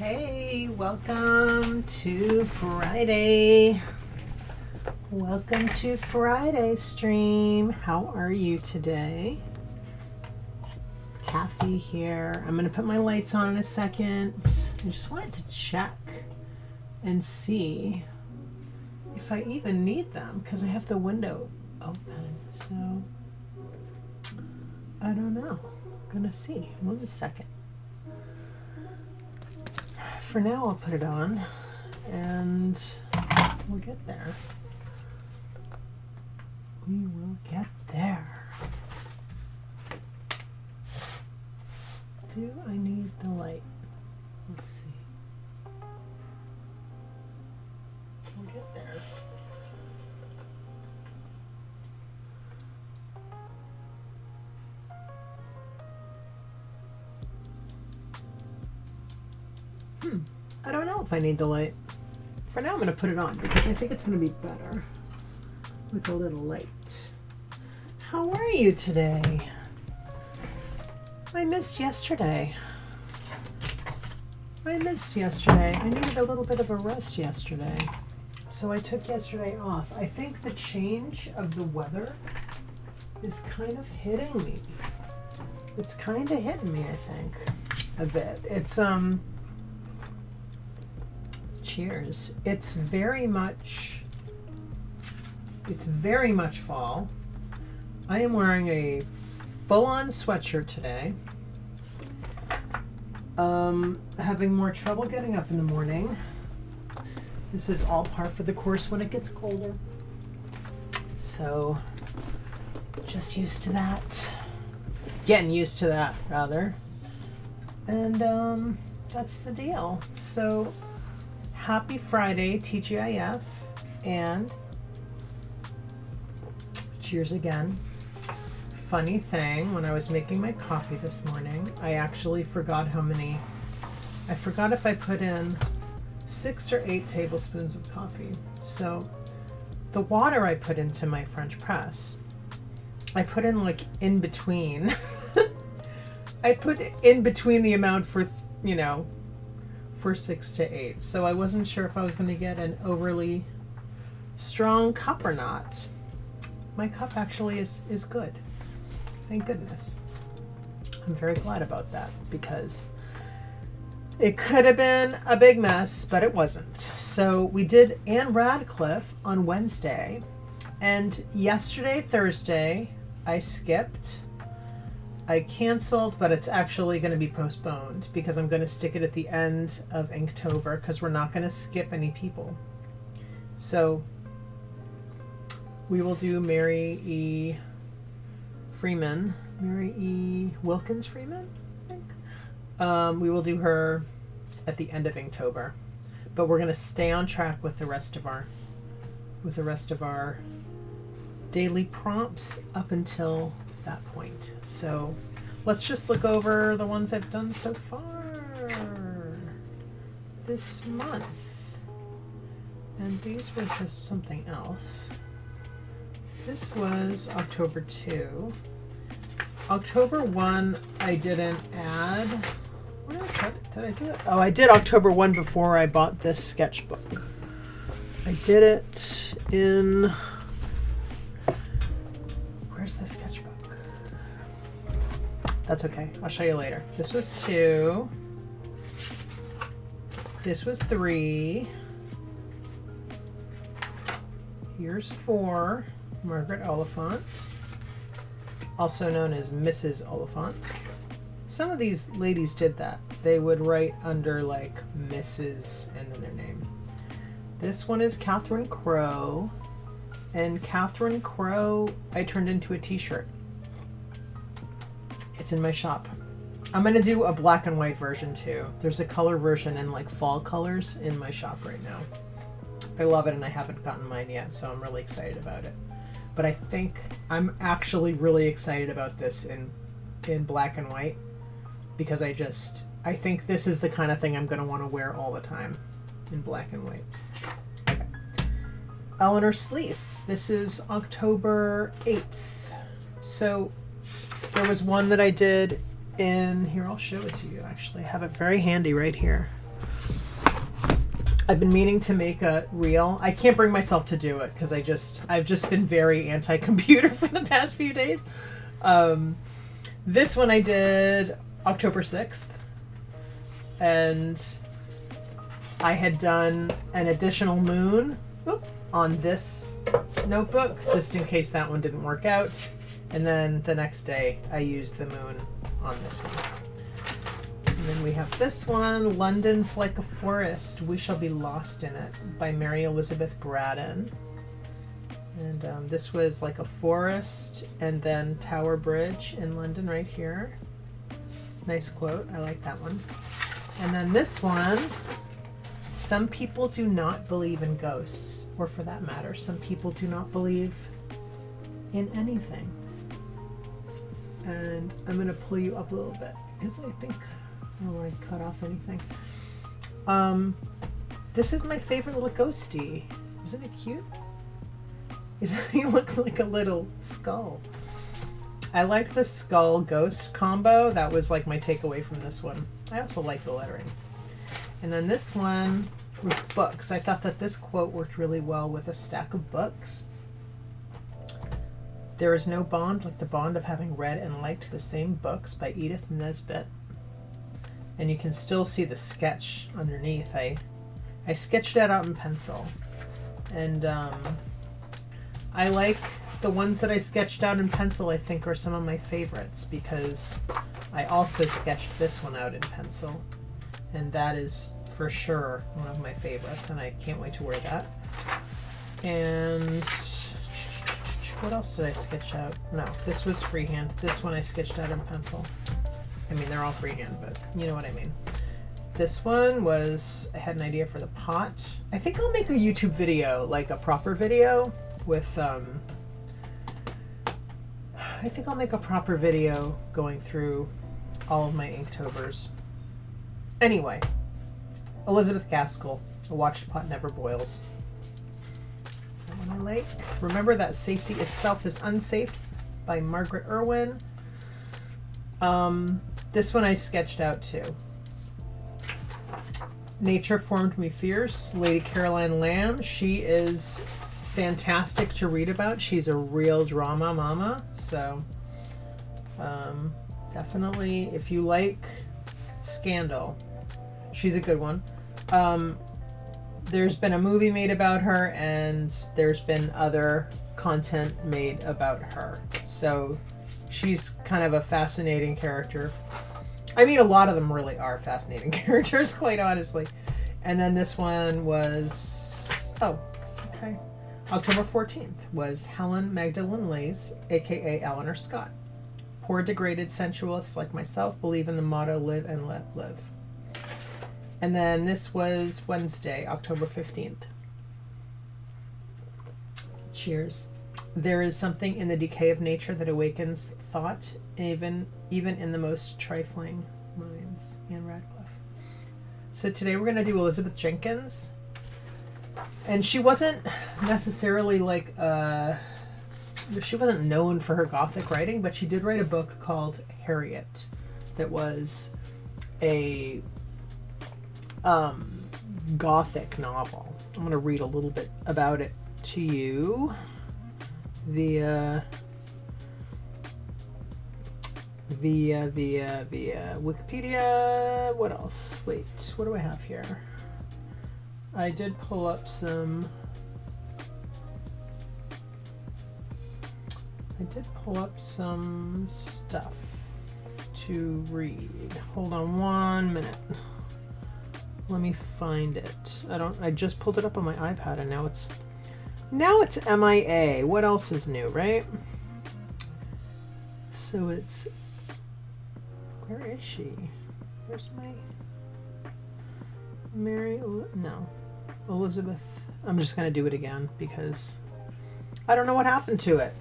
Hey, welcome to Friday. Welcome to Friday stream. How are you today? Kathy here. I'm going to put my lights on in a second. I just wanted to check and see if I even need them because I have the window open. So I don't know. I'm going to see. 1 second. For now, I'll put it on and we'll get there. We will get there. Do I need the light? Let's see. We'll get there. I don't know if I need the light. For now, I'm going to put it on because I think it's going to be better with a little light. How are you today? I missed yesterday. I needed a little bit of a rest yesterday. So I took yesterday off. I think the change of the weather is kind of hitting me. It's kind of hitting me, I think, a bit. It's, cheers. It's very much fall. I am wearing a full-on sweatshirt today. Having more trouble getting up in the morning. This is all par for the course when it gets colder. So, just used to that. Getting used to that, rather. And, that's the deal. So, happy Friday, TGIF, and cheers again. Funny thing, when I was making my coffee this morning, I actually forgot I forgot if I put in 6 or 8 tablespoons of coffee. So the water I put into my French press, I put in like in between. I put in between the amount for, for 6 to 8. So I wasn't sure if I was going to get an overly strong cup or not. My cup actually is good. Thank goodness. I'm very glad about that because it could have been a big mess, but it wasn't. So we did Anne Radcliffe on Wednesday, and yesterday, Thursday, I skipped. I canceled, but it's actually going to be postponed because I'm going to stick it at the end of Inktober because we're not going to skip any people. So we will do Mary E. Wilkins Freeman, I think. We will do her at the end of Inktober, but we're going to stay on track with the rest of our daily prompts up until that point. So let's just look over the ones I've done so far this month. And these were just something else. This was October 2. October 1, I didn't add. Did I do it? Oh, I did October 1 before I bought this sketchbook. I did it in... Where's the sketchbook? That's okay. I'll show you later. This was 2. This was 3. Here's 4. Margaret Oliphant, also known as Mrs. Oliphant. Some of these ladies did that. They would write under like Mrs. and then their name. This one is Catherine Crowe, and Catherine Crowe I turned into a t-shirt. It's in my shop. I'm going to do a black and white version too. There's a color version in like fall colors in my shop right now. I love it and I haven't gotten mine yet, so I'm really excited about it. But I think I'm actually really excited about this in black and white because I think this is the kind of thing I'm going to want to wear all the time in black and white. Okay. Eleanor Sleeth. This is October 8th. So there was one that I did in, here I'll show it to you actually. I have it very handy right here. I've been meaning to make a reel. I can't bring myself to do it because I've just been very anti-computer for the past few days. This one I did October 6th, and I had done an additional moon on this notebook just in case that one didn't work out, and then the next day I used the moon on this one. And then we have this one, London's Like a Forest, We Shall Be Lost in It, by Mary Elizabeth Braddon. And this was like a forest and then Tower Bridge in London right here. Nice quote, I like that one. And then this one, some people do not believe in ghosts, or for that matter, some people do not believe in anything. And I'm going to pull you up a little bit because I think I cut off anything. This is my favorite little ghosty. Isn't it cute? He looks like a little skull. I like the skull ghost combo. That was like my takeaway from this one. I also like the lettering. And then this one was books. I thought that this quote worked really well with a stack of books. There is no bond like the bond of having read and liked the same books, by Edith Nesbit. And you can still see the sketch underneath. I sketched that out in pencil. And I like the ones that I sketched out in pencil. I think are some of my favorites because I also sketched this one out in pencil. And that is for sure one of my favorites, and I can't wait to wear that. And what else did I sketch out? No, this was freehand. This one I sketched out in pencil. I mean, they're all freehand, but you know what I mean. This one was, I had an idea for the pot. I think I'll make a YouTube video, like a proper video with, I think I'll make a proper video going through all of my Inktobers. Anyway, Elizabeth Gaskell, A Watched Pot Never Boils. That one I like. Remember That Safety Itself is Unsafe, by Margaret Irwin. This one I sketched out too. Nature Formed Me Fierce, Lady Caroline Lamb. She is fantastic to read about. She's a real drama mama. So definitely, if you like Scandal, she's a good one. There's been a movie made about her, and there's been other content made about her. So she's kind of a fascinating character. I mean, a lot of them really are fascinating characters, quite honestly. And then this one was, oh, okay. October 14th was Helen Magdalen Lays, aka Eleanor Scott. Poor degraded sensualists like myself believe in the motto live and let live. And then this was Wednesday, October 15th. Cheers. There is something in the decay of nature that awakens thought, even in the most trifling minds. Anne Radcliffe. So today we're going to do Elizabeth Jenkins. And she wasn't necessarily like, she wasn't known for her Gothic writing, but she did write a book called Harriet that was a Gothic novel. I'm going to read a little bit about it to you via Wikipedia. What else? Wait, what do I have here? I did pull up some stuff to read. Hold on 1 minute. Let me find it. I just pulled it up on my iPad and now it's MIA. What else is new, right? So it's, where is she? Where's my Elizabeth. I'm just gonna do it again because I don't know what happened to it.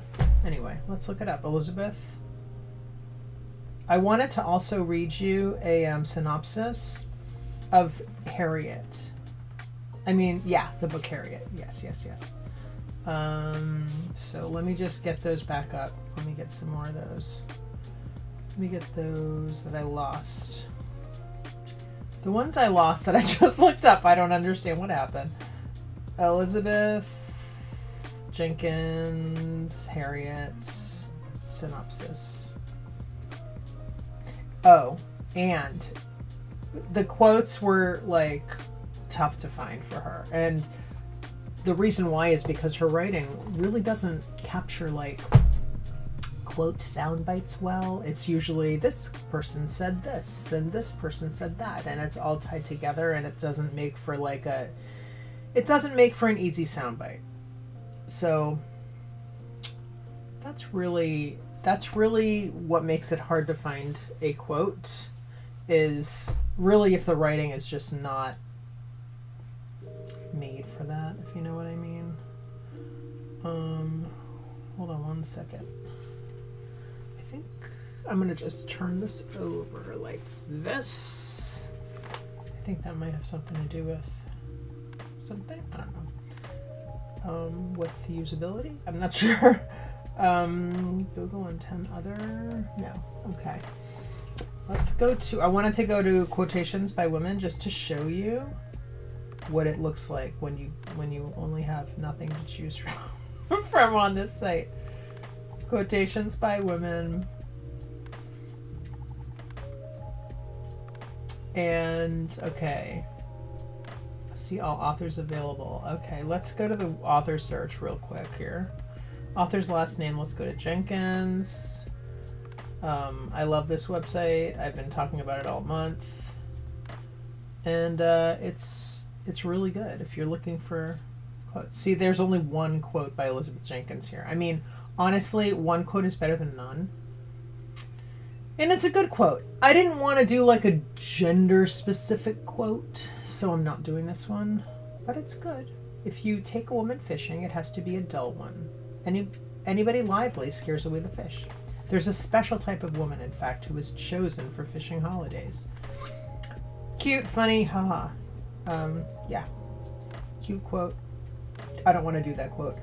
Anyway, let's look it up. Elizabeth. I wanted to also read you a synopsis of Harriet. I mean, yeah, the book Harriet. Yes. So let me just get those back up. Let me get some more of those. Let me get those that I lost The ones I lost that I just looked up, I don't understand what happened. Elizabeth, Jenkins, Harriet, synopsis. Oh, and the quotes were like tough to find for her. And the reason why is because her writing really doesn't capture like quote sound bites well. It's usually this person said this and this person said that, and it's all tied together, and it doesn't make for like an easy sound bite. So that's really what makes it hard to find a quote, is really if the writing is just not made for that, if you know what I mean. Hold on one second. I think I'm gonna just turn this over like this. I think that might have something to do with something, I don't know. With usability, I'm not sure. Google and 10 other, no, okay. Let's go to, I wanted to go to quotations by women just to show you what it looks like when you only have nothing to choose from on this site. Quotations by women. And okay, see all authors available. Okay, let's go to the author search real quick here. Author's last name, let's go to Jenkins. I love this website. I've been talking about it all month. And it's really good if you're looking for quotes. See, there's only one quote by Elizabeth Jenkins here. I mean, honestly, one quote is better than none. And it's a good quote. I didn't want to do like a gender-specific quote, so I'm not doing this one. But it's good. If you take a woman fishing, it has to be a dull one. Anybody lively scares away the fish. There's a special type of woman, in fact, who is chosen for fishing holidays. Cute, funny, haha. Yeah. Cute quote. I don't want to do that quote.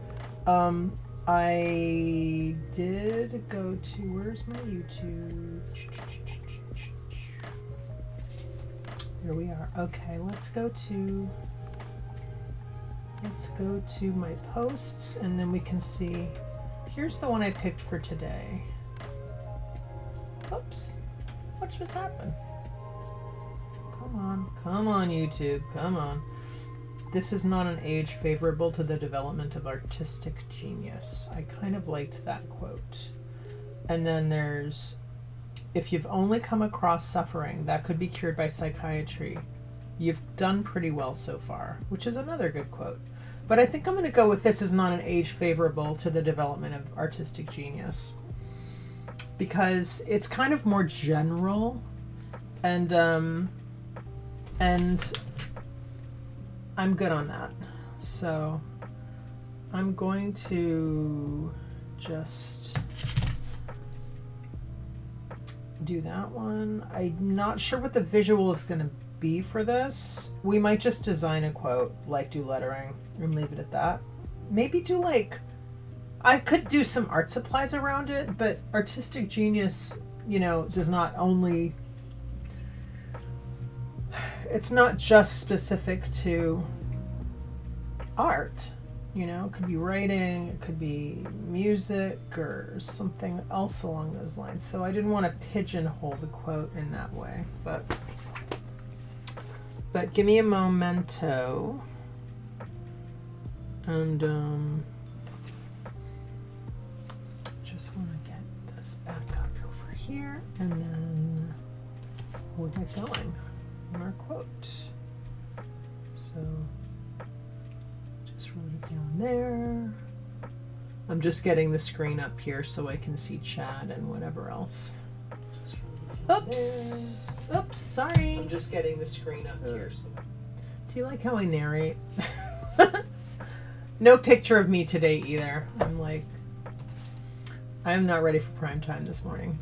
I did go to, where's my YouTube? Here we are. Okay, let's go to my posts, and then we can see, here's the one I picked for today. Oops, what just happened? Come on YouTube, come on. This is not an age favorable to the development of artistic genius. I kind of liked that quote. And then there's, if you've only come across suffering that could be cured by psychiatry, you've done pretty well so far, which is another good quote. But I think I'm going to go with this is not an age favorable to the development of artistic genius, because it's kind of more general, and I'm good on that. So I'm going to just do that one. I'm not sure what the visual is going to be for this. We might just design a quote, like do lettering and leave it at that. Maybe do like, I could do some art supplies around it, but artistic genius, you know, does not only, it's not just specific to art, you know, it could be writing, it could be music or something else along those lines. So I didn't want to pigeonhole the quote in that way, but give me a memento, and just want to get this back up over here, and then we'll get going on our quote. So just wrote it down there. I'm just getting the screen up here so I can see chat and whatever else. Oops. Oops, sorry. I'm just getting the screen up here. So. Do you like how I narrate? No picture of me today either. I'm not ready for prime time this morning.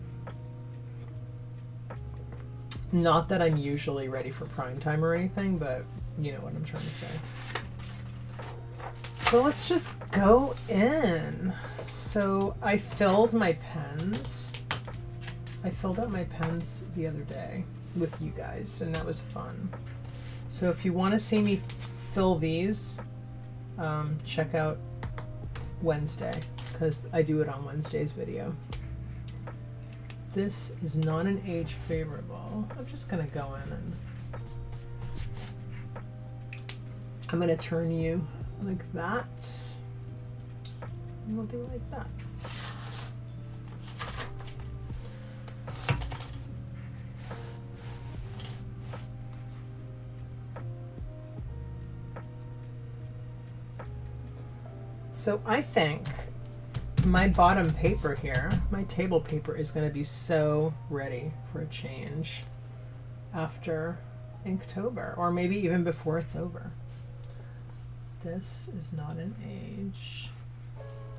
Not that I'm usually ready for prime time or anything, but you know what I'm trying to say. So let's just go in. So I filled my pens. I filled out my pens the other day. with you guys, and that was fun. So if you want to see me fill these, check out Wednesday, because I do it on Wednesday's video. This is not an age favorable. I'm just gonna go in and I'm gonna turn you like that, and we'll do it like that. So I think my bottom paper here, my table paper, is going to be so ready for a change after Inktober, or maybe even before it's over. This is not an age.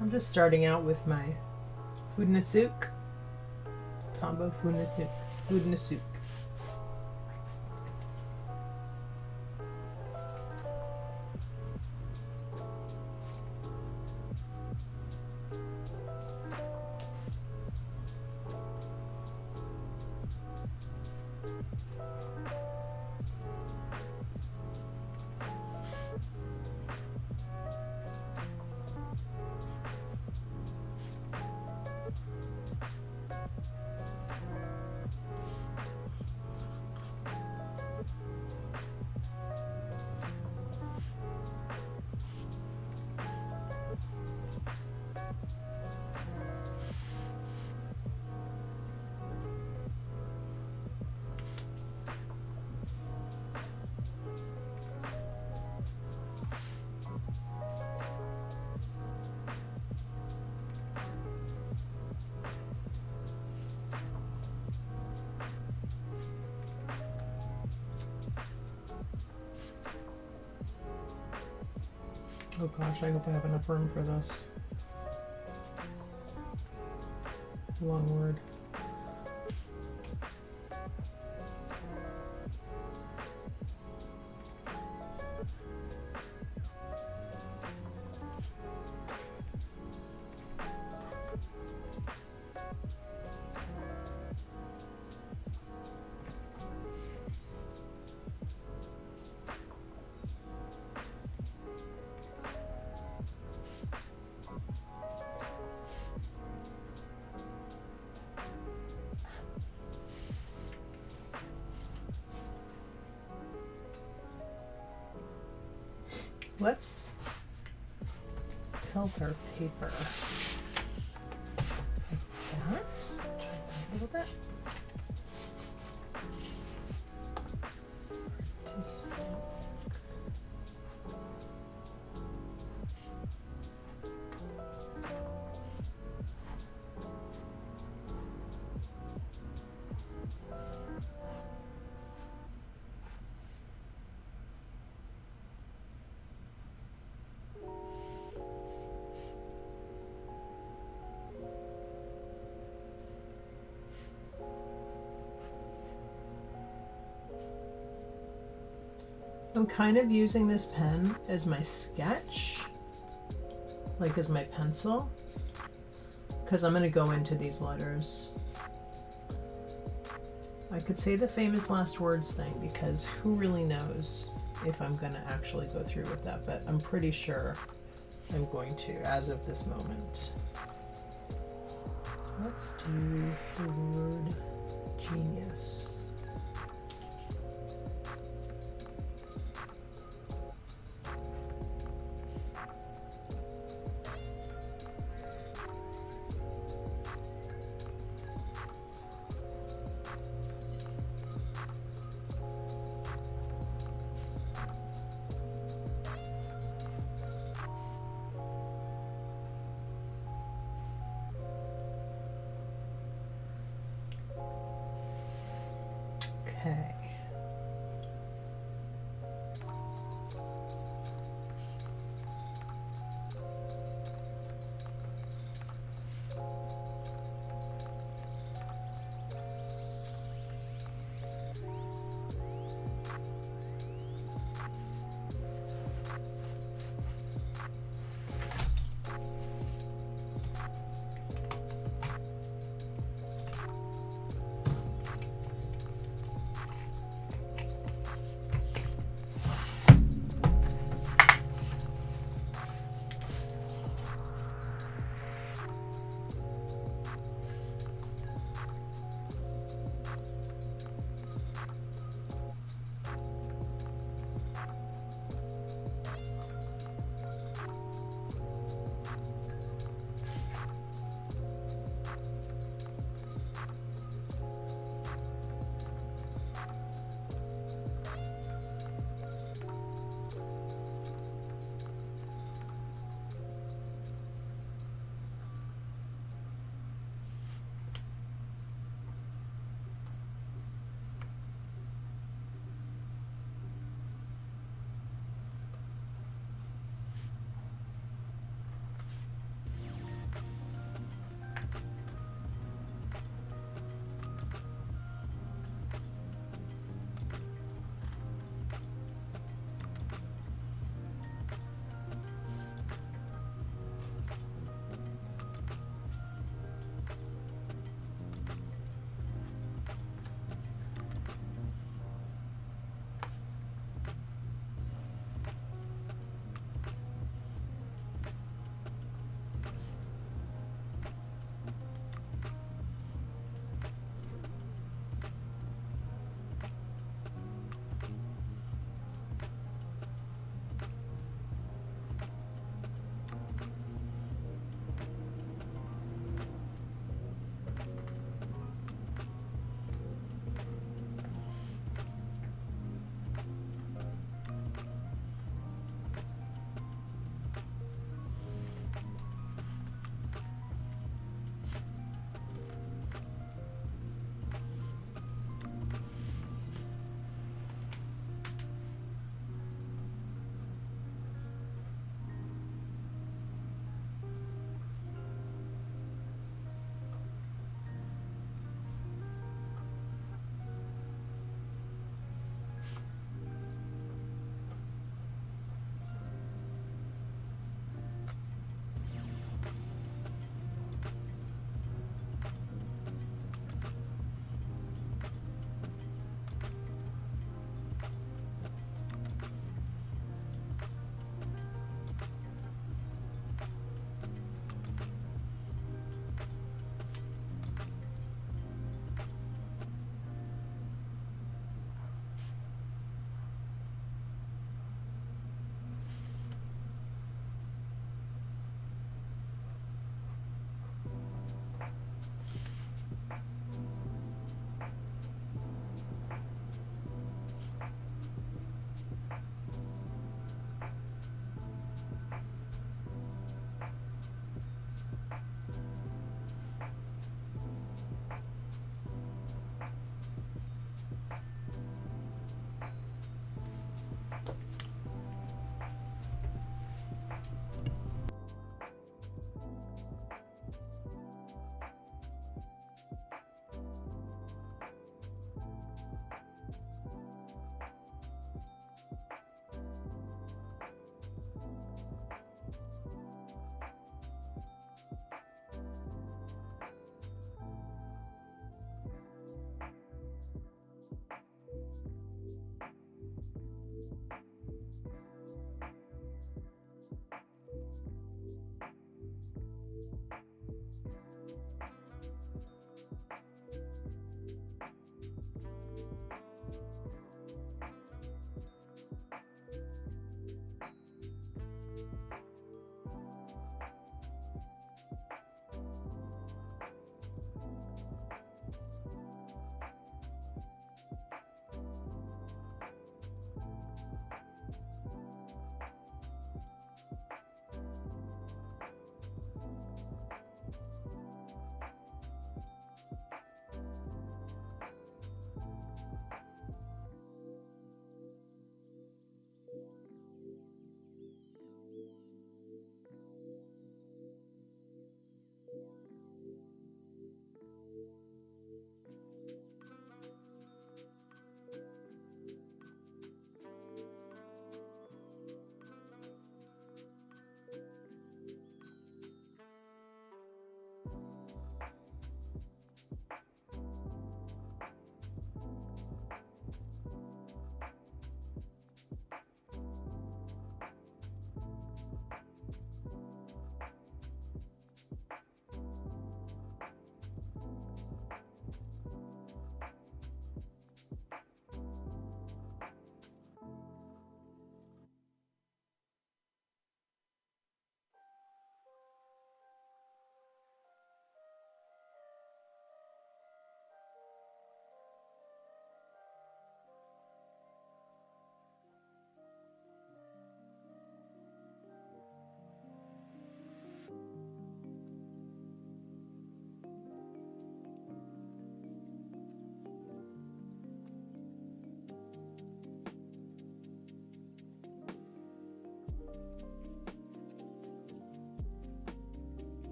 I'm just starting out with my Fudnasuk, Tombow Fudnasuk. Oh gosh, I hope I have enough room for this. Long word. Let's tilt our paper like that. Try that a little bit. I'm kind of using this pen as my sketch, like as my pencil, because I'm going to go into these letters. I could say the famous last words thing, because who really knows if I'm going to actually go through with that, but I'm pretty sure I'm going to, as of this moment. Let's do the word genius.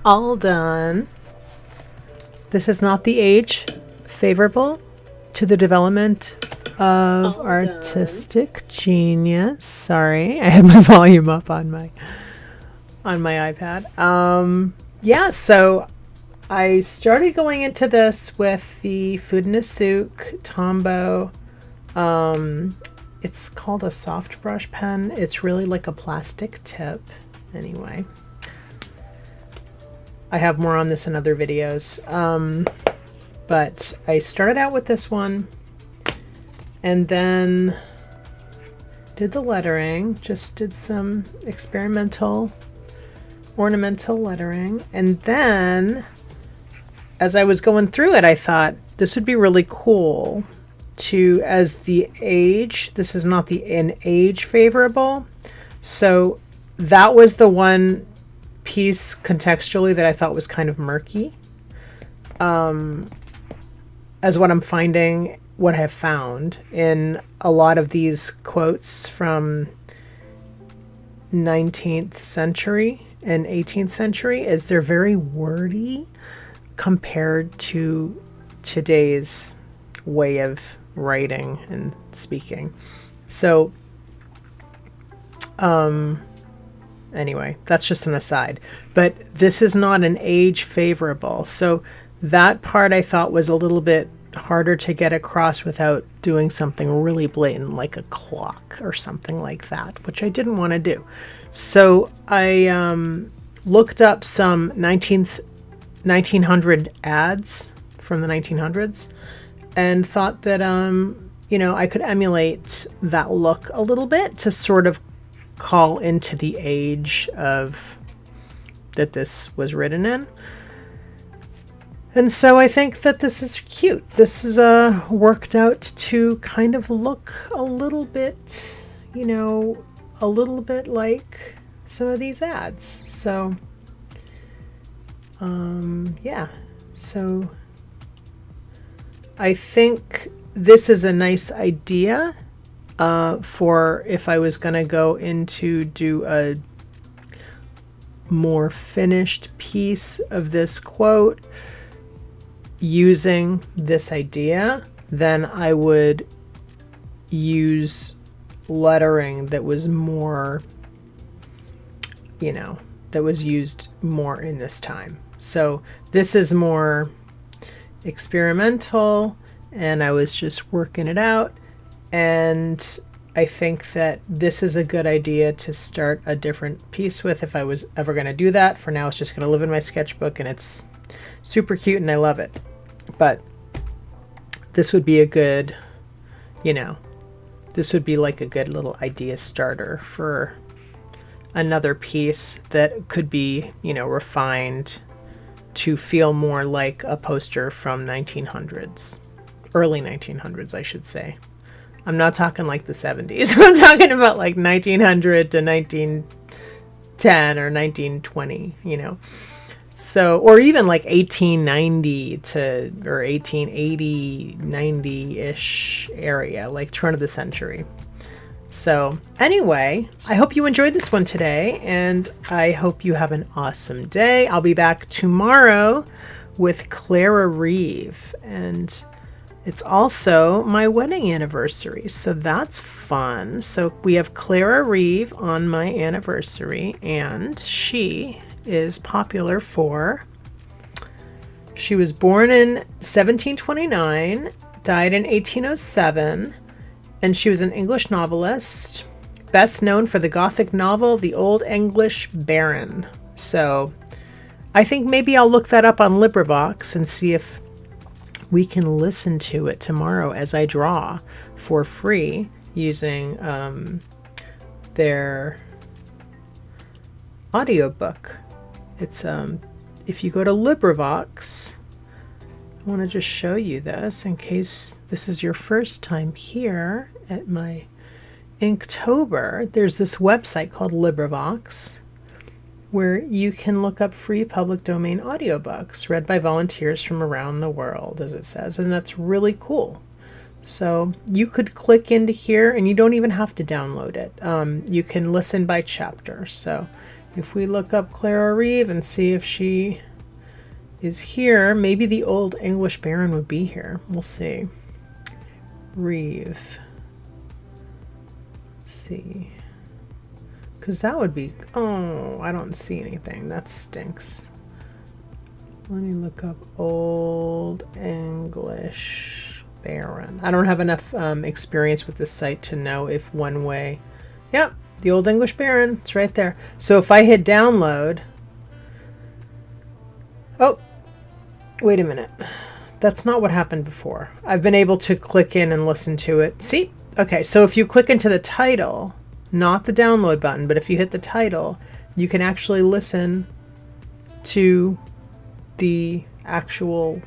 all done. This is not the age favorable to the development of artistic genius. Sorry, I had my volume up on my iPad. Yeah, so I started going into this with the Fudinasuke Tombow. It's called a soft brush pen. It's really like a plastic tip. Anyway, I have more on this in other videos. But I started out with this one and then did the lettering, just did some experimental ornamental lettering. And then as I was going through it, I thought this would be really cool to, as the age, this is not an age favorable. So that was the one piece contextually that I thought was kind of murky. As what I'm finding, what I have found in a lot of these quotes from 19th century and 18th century is they're very wordy compared to today's way of writing and speaking. So, anyway, that's just an aside. But this is not an age favorable. So that part I thought was a little bit harder to get across without doing something really blatant like a clock or something like that, which I didn't want to do. So I looked up some 1900 ads from the 1900s and thought that, I could emulate that look a little bit to sort of call into the age of that this was written in. And so I think that this is cute. This is worked out to kind of look a little bit, a little bit like some of these ads. So, yeah. So I think this is a nice idea for if I was going to go into do a more finished piece of this quote using this idea, then I would use lettering that was more, that was used more in this time. So this is more experimental and I was just working it out. And I think that this is a good idea to start a different piece with if I was ever going to do that. For now, it's just going to live in my sketchbook and it's super cute and I love it. But this would be a good, this would be like a good little idea starter for another piece that could be, refined to feel more like a poster from 1900s, early 1900s, I should say. I'm not talking like the 70s. I'm talking about like 1900 to 1910 or 1920, So, or even like 1890 or 1880, 90-ish area, like turn of the century. So anyway, I hope you enjoyed this one today, and I hope you have an awesome day. I'll be back tomorrow with Clara Reeve, and it's also my wedding anniversary, so that's fun. So we have Clara Reeve on my anniversary, and she is popular for, she was born in 1729, died in 1807, and she was an English novelist, best known for the Gothic novel, The Old English Baron. So I think maybe I'll look that up on LibriVox and see if we can listen to it tomorrow as I draw for free using their audiobook. It's if you go to LibriVox, I want to just show you this in case this is your first time here at my Inktober. There's this website called LibriVox where you can look up free public domain audiobooks read by volunteers from around the world, as it says, and that's really cool. So you could click into here and you don't even have to download it. You can listen by chapter. So If we look up Clara Reeve and see if she is here, maybe the Old English Baron would be here. We'll see. Reeve. Let's see. Because that would be... Oh, I don't see anything. That stinks. Let me look up Old English Baron. I don't have enough experience with this site to know if one way... Yep, the Old English Baron. It's right there. So if I hit download... Oh, wait a minute. That's not what happened before. I've been able to click in and listen to it. See? Okay, so if you click into the title, not the download button, but if you hit the title, you can actually listen to the actual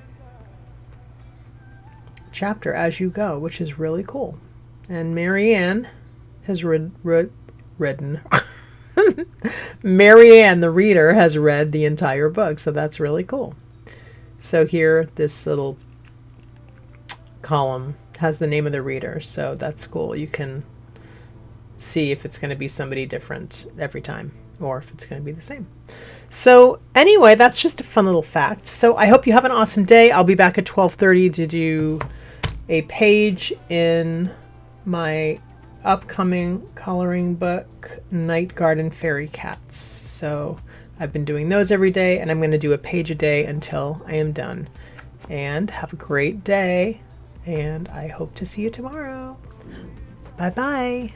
chapter as you go, which is really cool. And Marianne has written Marianne, the reader, has read the entire book, so that's really cool. So here, this little column has the name of the reader, so that's cool. You can see if it's going to be somebody different every time, or if it's going to be the same. So anyway, that's just a fun little fact. So I hope you have an awesome day. I'll be back at 12:30 to do a page in my upcoming coloring book, Night Garden Fairy Cats. So I've been doing those every day, and I'm going to do a page a day until I am done. And have a great day, and I hope to see you tomorrow. Bye-bye.